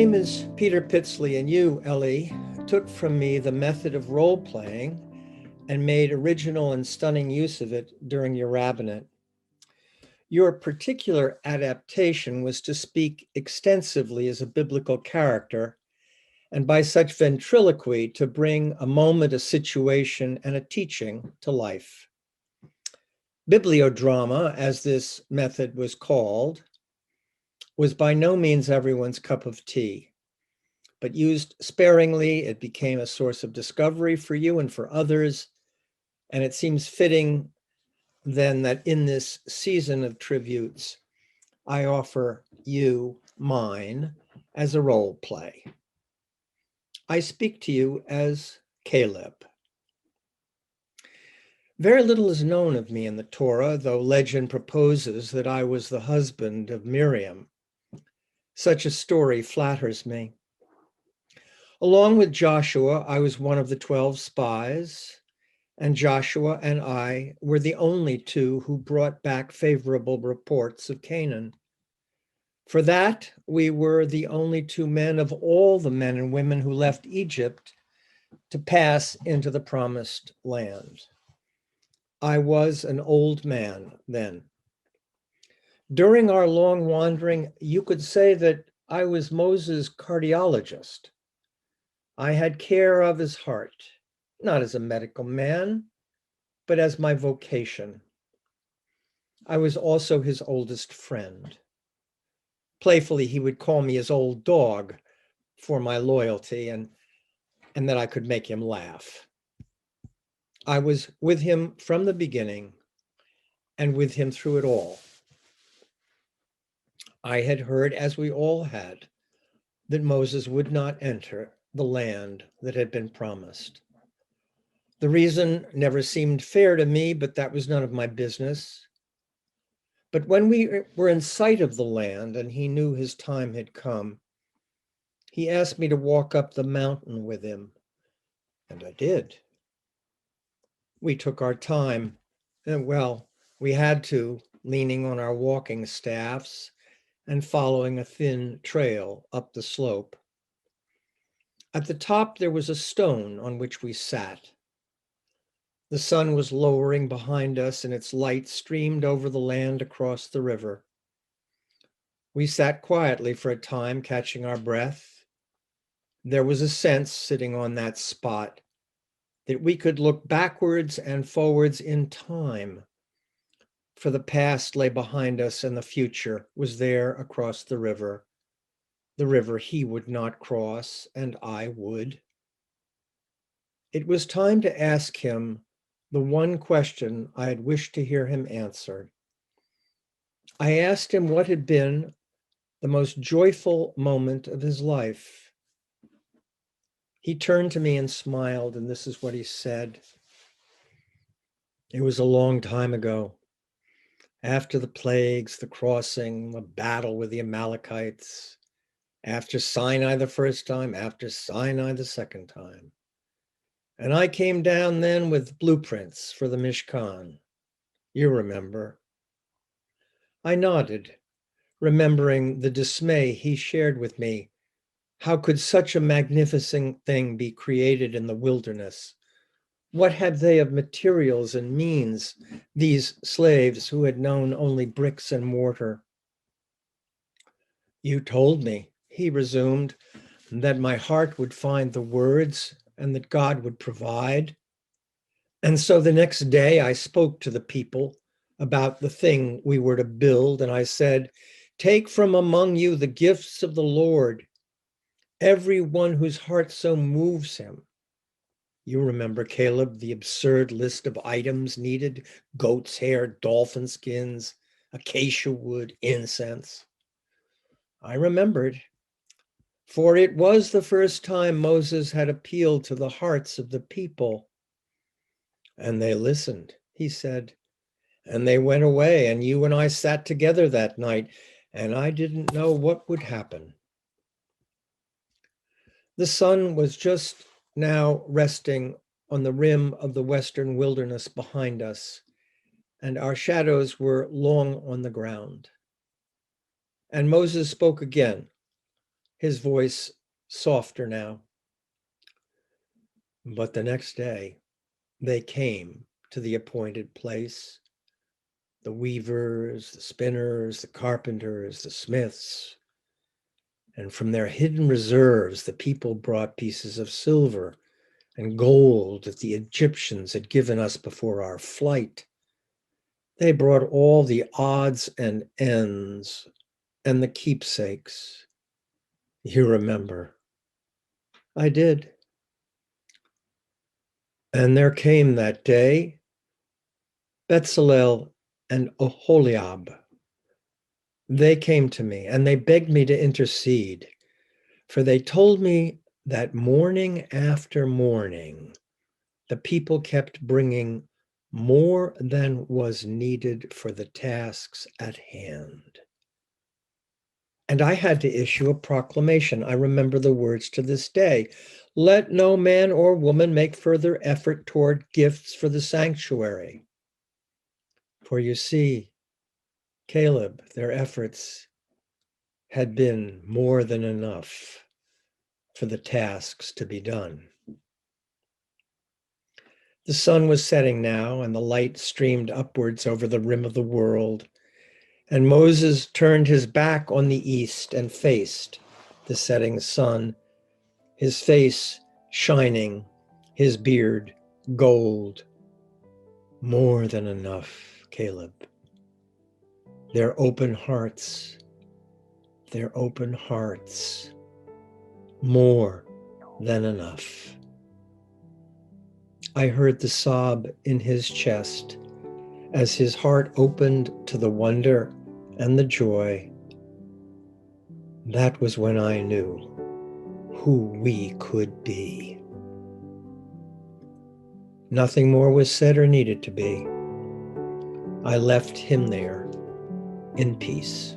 name is Peter Pitzele, and you, Elie, took from me the method of role-playing and made original and stunning use of it during your rabbinate. Your particular adaptation was to speak extensively as a biblical character, and by such ventriloquy to bring a moment, a situation, and a teaching to life. Bibliodrama, as this method was called, was by no means everyone's cup of tea. But used sparingly, it became a source of discovery for you and for others. And it seems fitting then that in this season of tributes, I offer you mine as a role play. I speak to you as Caleb. Very little is known of me in the Torah, though legend proposes that I was the husband of Miriam. Such a story flatters me. Along with Joshua, I was one of the 12 spies, and Joshua and I were the only two who brought back favorable reports of Canaan. For that, we were the only two men of all the men and women who left Egypt to pass into the promised land. I was an old man then. During our long wandering, you could say that I was Moses' cardiologist. I had care of his heart, not as a medical man, but as my vocation. I was also his oldest friend. Playfully, he would call me his old dog for my loyalty and that I could make him laugh. I was with him from the beginning and with him through it all. I had heard, as we all had, that Moses would not enter the land that had been promised. The reason never seemed fair to me, but that was none of my business. But when we were in sight of the land and he knew his time had come, he asked me to walk up the mountain with him, and I did. We took our time, and well, we had to, leaning on our walking staffs and following a thin trail up the slope. At the top, there was a stone on which we sat. The sun was lowering behind us, and its light streamed over the land across the river. We sat quietly for a time, catching our breath. There was a sense, sitting on that spot, that we could look backwards and forwards in time, for the past lay behind us and the future was there across the river he would not cross, and I would. It was time to ask him the one question I had wished to hear him answer. I asked him what had been the most joyful moment of his life. He turned to me and smiled, and this is what he said. It was a long time ago. After the plagues, the crossing, the battle with the Amalekites, after Sinai the first time, after Sinai the second time. And I came down then with blueprints for the Mishkan. You remember. I nodded, remembering the dismay he shared with me. How could such a magnificent thing be created in the wilderness? What had they of materials and means, these slaves who had known only bricks and mortar? You told me, he resumed, that my heart would find the words and that God would provide. And so the next day I spoke to the people about the thing we were to build, and I said, take from among you the gifts of the Lord, everyone whose heart so moves him. You remember, Caleb, the absurd list of items needed: goat's hair, dolphin skins, acacia wood, incense. I remembered, for it was the first time Moses had appealed to the hearts of the people. And they listened, he said, and they went away, and you and I sat together that night, and I didn't know what would happen. The sun was just now resting on the rim of the western wilderness behind us, and our shadows were long on the ground. And Moses spoke again, his voice softer now. But the next day, they came to the appointed place. The weavers, the spinners, the carpenters, the smiths. And from their hidden reserves, the people brought pieces of silver and gold that the Egyptians had given us before our flight. They brought all the odds and ends and the keepsakes. You remember. I did. And there came that day Pitzele and Oholiab. They came to me and they begged me to intercede, for they told me that morning after morning, the people kept bringing more than was needed for the tasks at hand. And I had to issue a proclamation. I remember the words to this day. Let no man or woman make further effort toward gifts for the sanctuary. For you see, Caleb, their efforts had been more than enough for the tasks to be done. The sun was setting now, and the light streamed upwards over the rim of the world. And Moses turned his back on the east and faced the setting sun, his face shining, his beard gold. More than enough, Caleb. Their open hearts, more than enough. I heard the sob in his chest as his heart opened to the wonder and the joy. That was when I knew who we could be. Nothing more was said or needed to be. I left him there in peace.